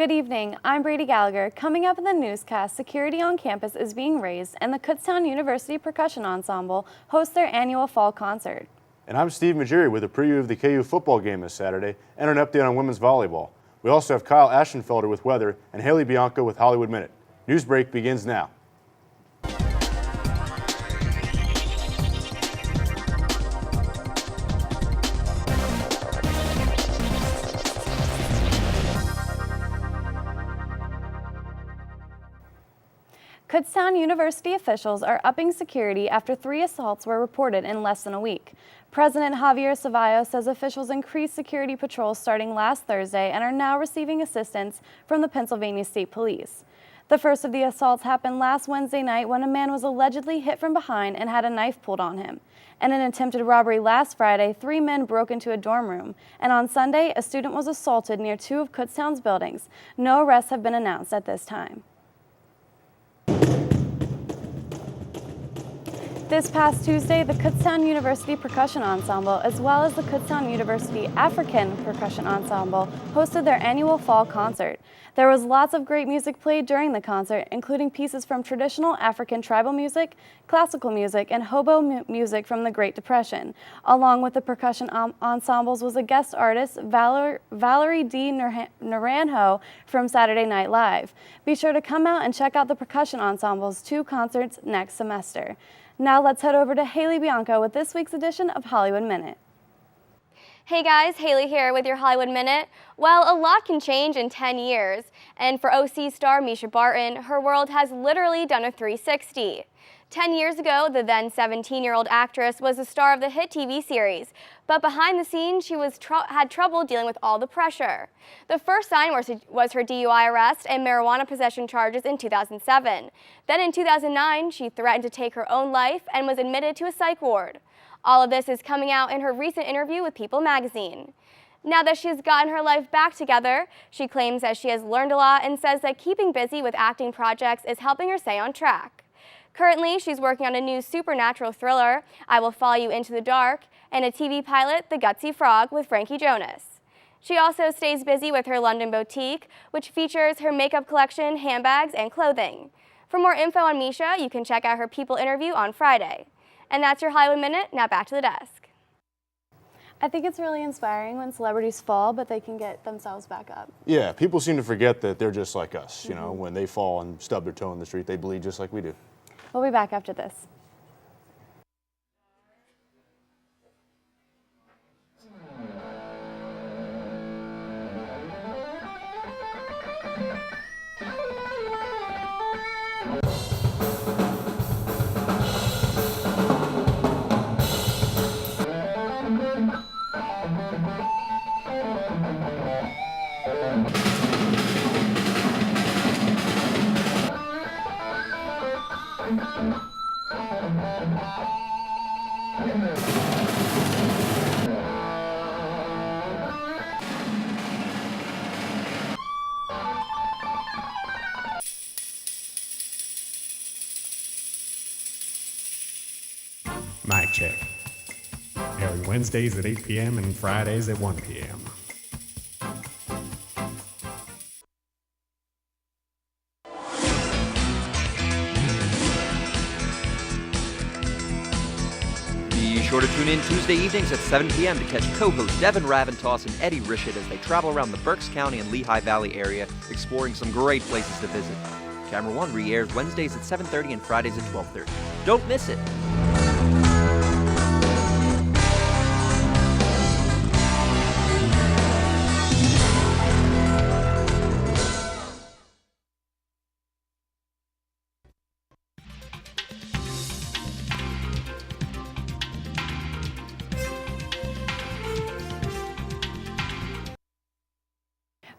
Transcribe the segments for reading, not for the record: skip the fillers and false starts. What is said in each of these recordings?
Good evening, I'm Brady Gallagher. Coming up in the newscast, security on campus is being raised and the Kutztown University Percussion Ensemble hosts their annual fall concert. And I'm Steve Majiri with a preview of the KU football game this Saturday and an update on women's volleyball. We also have Kyle Aschenfelder with weather and Haley Bianco with Hollywood Minute. Newsbreak begins now. Kutztown University officials are upping security after 3 assaults were reported in less than a week. President Javier Cevallos says officials increased security patrols starting last Thursday and are now receiving assistance from the Pennsylvania State Police. The first of the assaults happened last Wednesday night when a man was allegedly hit from behind and had a knife pulled on him. In an attempted robbery last Friday, 3 men broke into a dorm room. And on Sunday, a student was assaulted near 2 of Kutztown's buildings. No arrests have been announced at this time. This past Tuesday, the Kutztown University Percussion Ensemble, as well as the Kutztown University African Percussion Ensemble, hosted their annual fall concert. There was lots of great music played during the concert, including pieces from traditional African tribal music, classical music, and hobo music from the Great Depression. Along with the percussion ensembles was a guest artist, Valerie D. Naranjo from Saturday Night Live. Be sure to come out and check out the percussion ensemble's 2 concerts next semester. Now let's head over to Haley Bianco with this week's edition of Hollywood Minute. Hey guys, Haley here with your Hollywood Minute. Well, a lot can change in 10 years, and for OC star Misha Barton, her world has literally done a 360. 10 years ago, the then 17-year-old actress was the star of the hit TV series, but behind the scenes, she had trouble dealing with all the pressure. The first sign was her DUI arrest and marijuana possession charges in 2007. Then in 2009, she threatened to take her own life and was admitted to a psych ward. All of this is coming out in her recent interview with People magazine. Now that she has gotten her life back together, she claims that she has learned a lot and says that keeping busy with acting projects is helping her stay on track. Currently, she's working on a new supernatural thriller, I Will Follow You Into the Dark, and a TV pilot, The Gutsy Frog, with Frankie Jonas. She also stays busy with her London boutique, which features her makeup collection, handbags, and clothing. For more info on Misha, you can check out her People interview on Friday. And that's your Hollywood Minute. Now back to the desk. I think it's really inspiring when celebrities fall, but they can get themselves back up. Yeah, people seem to forget that they're just like us. You know, when they fall and stub their toe in the street, they bleed just like we do. We'll be back after this. Mic check. Every Wednesdays at 8 p.m. and Fridays at 1 p.m. Be sure to tune in Tuesday evenings at 7 p.m. to catch co-hosts Devin Raventoss and Eddie Rishid as they travel around the Berks County and Lehigh Valley area, exploring some great places to visit. Camera One re-airs Wednesdays at 7:30 and Fridays at 12:30. Don't miss it!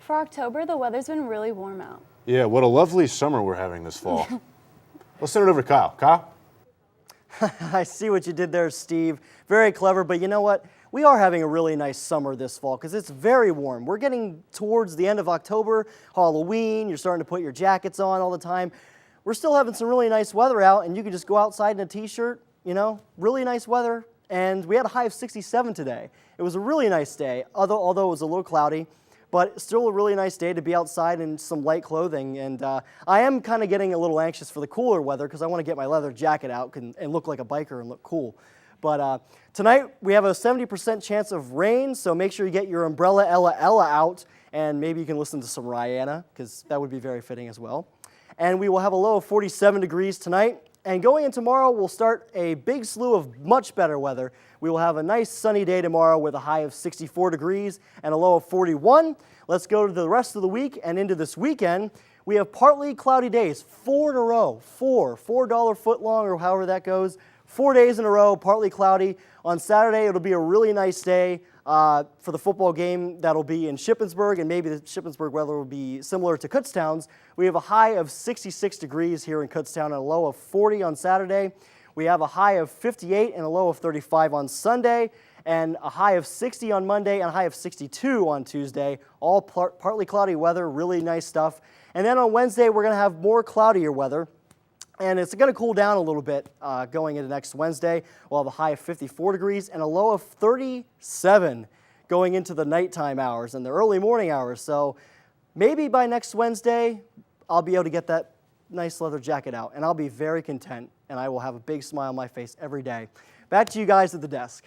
For October, the weather's been really warm out. Yeah, what a lovely summer we're having this fall. Let's send it over to Kyle. Kyle? I see what you did there, Steve. Very clever, but you know what? We are having a really nice summer this fall because it's very warm. We're getting towards the end of October, Halloween, you're starting to put your jackets on all the time. We're still having some really nice weather out, and you can just go outside in a t-shirt, you know, really nice weather. And we had a high of 67 today. It was a really nice day, although it was a little cloudy. but still a really nice day to be outside in some light clothing. And I am kind of getting a little anxious for the cooler weather because I want to get my leather jacket out and look like a biker and look cool. But tonight we have a 70% chance of rain, so make sure you get your umbrella Ella out, and maybe you can listen to some Rihanna because that would be very fitting as well. And we will have a low of 47 degrees tonight. And going in tomorrow, we'll start a big slew of much better weather. We will have a nice sunny day tomorrow with a high of 64 degrees and a low of 41. Let's go to the rest of the week and into this weekend. We have partly cloudy days, 4 in a row, $4 foot long or however that goes. 4 days in a row, partly cloudy. On Saturday, it'll be a really nice day for the football game that'll be in Shippensburg, and maybe the Shippensburg weather will be similar to Kutztown's. We have a high of 66 degrees here in Kutztown and a low of 40 on Saturday. We have a high of 58 and a low of 35 on Sunday, and a high of 60 on Monday and a high of 62 on Tuesday. All partly cloudy weather, really nice stuff. And then on Wednesday, we're going to have more cloudier weather. And it's going to cool down a little bit going into next Wednesday. We'll have a high of 54 degrees and a low of 37 going into the nighttime hours and the early morning hours. So maybe by next Wednesday, I'll be able to get that nice leather jacket out, and I'll be very content, and I will have a big smile on my face every day. Back to you guys at the desk.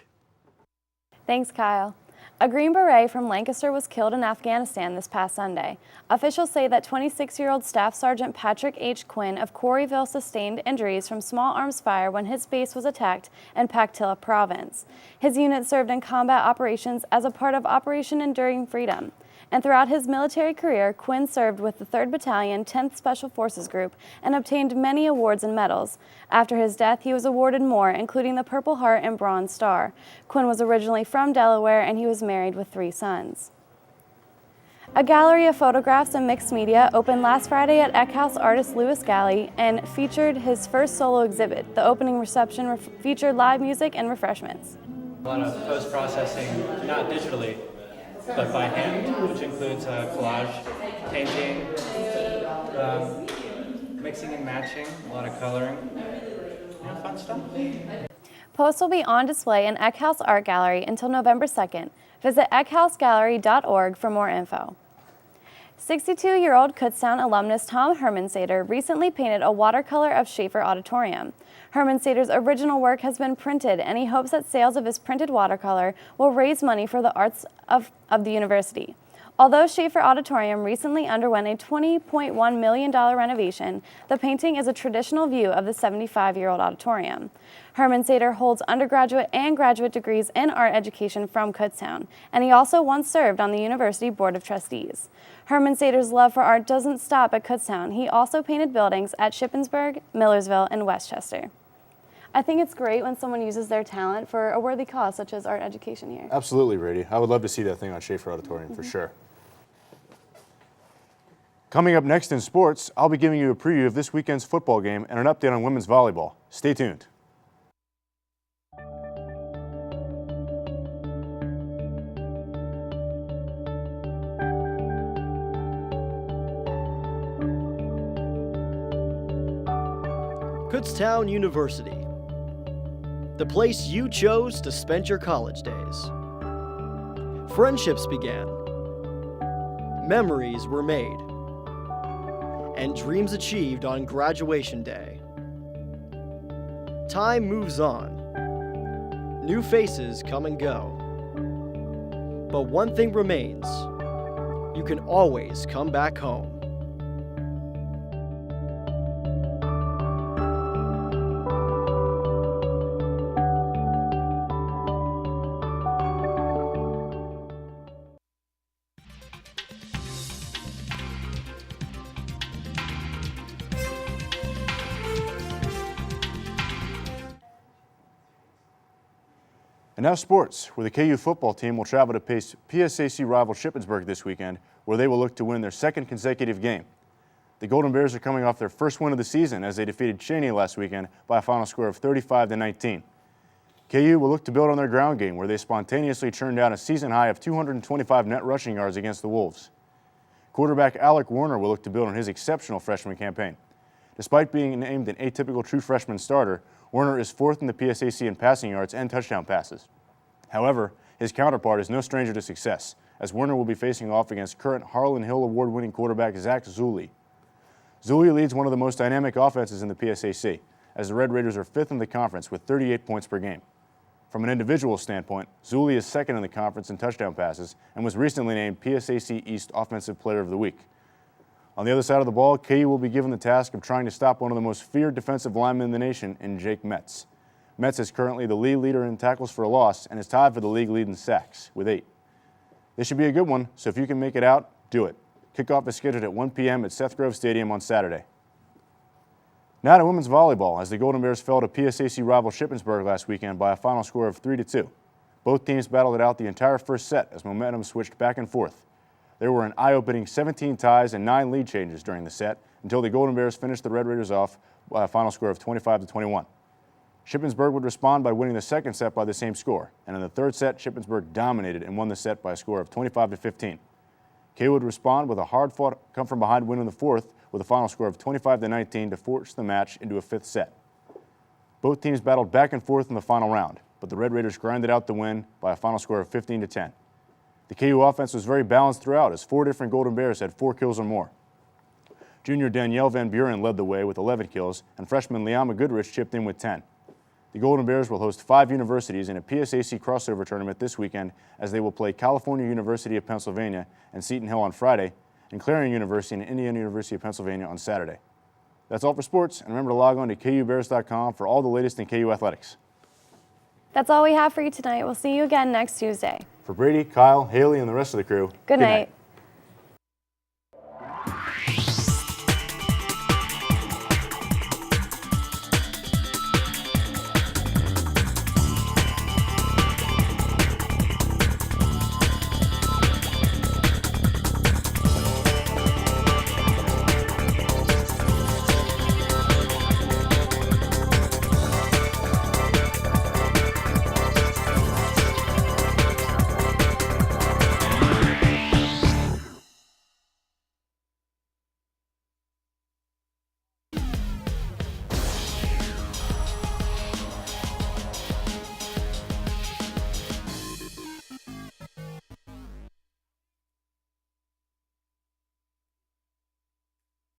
Thanks, Kyle. A Green Beret from Lancaster was killed in Afghanistan this past Sunday. Officials say that 26-year-old Staff Sergeant Patrick H. Quinn of Quarryville sustained injuries from small arms fire when his base was attacked in Paktila province. His unit served in combat operations as a part of Operation Enduring Freedom. And throughout his military career, Quinn served with the 3rd Battalion, 10th Special Forces Group, and obtained many awards and medals. After his death, he was awarded more, including the Purple Heart and Bronze Star. Quinn was originally from Delaware, and he was married with 3 sons. A gallery of photographs and mixed media opened last Friday at Eckhouse artist Louis Galley and featured his first solo exhibit. The opening reception featured live music and refreshments. A lot of post-processing, not digitally, but by hand, which includes collage, painting, mixing and matching, a lot of coloring, fun stuff. Posts will be on display in Eckhouse Art Gallery until November 2nd. Visit eckhousegallery.org for more info. 62-year-old Kutztown alumnus Tom Hermansader recently painted a watercolor of Schaefer Auditorium. Hermansader's original work has been printed, and he hopes that sales of his printed watercolor will raise money for the arts of the university. Although Schaefer Auditorium recently underwent a $20.1 million renovation, the painting is a traditional view of the 75-year-old auditorium. Hermansader holds undergraduate and graduate degrees in art education from Kutztown, and he also once served on the University Board of Trustees. Hermansader's love for art doesn't stop at Kutztown. He also painted buildings at Shippensburg, Millersville, and Westchester. I think it's great when someone uses their talent for a worthy cause, such as art education here. Absolutely, Brady. I would love to see that thing on Schaefer Auditorium for sure. Coming up next in sports, I'll be giving you a preview of this weekend's football game and an update on women's volleyball. Stay tuned. Kutztown University, the place you chose to spend your college days. Friendships began, memories were made, and dreams achieved on graduation day. Time moves on, new faces come and go, but one thing remains, you can always come back home. And now sports, where the KU football team will travel to face PSAC rival Shippensburg this weekend, where they will look to win their 2nd consecutive game. The Golden Bears are coming off their first win of the season as they defeated Cheney last weekend by a final score of 35-19. KU will look to build on their ground game, where they spontaneously churned out a season high of 225 net rushing yards against the Wolves. Quarterback Alec Warner will look to build on his exceptional freshman campaign. Despite being named an atypical true freshman starter, Warner is 4th in the PSAC in passing yards and touchdown passes. However, his counterpart is no stranger to success. as Werner will be facing off against current Harlan Hill Award-winning quarterback Zach Zulli. Zulli leads one of the most dynamic offenses in the PSAC, as the Red Raiders are 5th in the conference with 38 points per game. From an individual standpoint, Zulli is 2nd in the conference in touchdown passes and was recently named PSAC East Offensive Player of the Week. On the other side of the ball, KU will be given the task of trying to stop one of the most feared defensive linemen in the nation in Jake Metz. Metz is currently the league leader in tackles for a loss and is tied for the league lead in sacks with 8. This should be a good one, so if you can make it out, do it. Kickoff is scheduled at 1 p.m. at Seth Grove Stadium on Saturday. Now to women's volleyball, as the Golden Bears fell to PSAC rival Shippensburg last weekend by a final score of 3-2. Both teams battled it out the entire first set as momentum switched back and forth. There were an eye-opening 17 ties and 9 lead changes during the set until the Golden Bears finished the Red Raiders off by a final score of 25-21. Shippensburg would respond by winning the second set by the same score, and in the third set, Shippensburg dominated and won the set by a score of 25-15. KU would respond with a hard-fought come-from-behind win in the fourth with a final score of 25-19 to force the match into a fifth set. Both teams battled back and forth in the final round, but the Red Raiders grinded out the win by a final score of 15-10. The KU offense was very balanced throughout as 4 different Golden Bears had 4 kills or more. Junior Danielle Van Buren led the way with 11 kills, and freshman Liama Goodrich chipped in with 10. The Golden Bears will host 5 universities in a PSAC crossover tournament this weekend as they will play California University of Pennsylvania and Seton Hill on Friday, and Clarion University and Indiana University of Pennsylvania on Saturday. That's all for sports, and remember to log on to KUBears.com for all the latest in KU athletics. That's all we have for you tonight. We'll see you again next Tuesday. For Brady, Kyle, Haley, and the rest of the crew, Good night.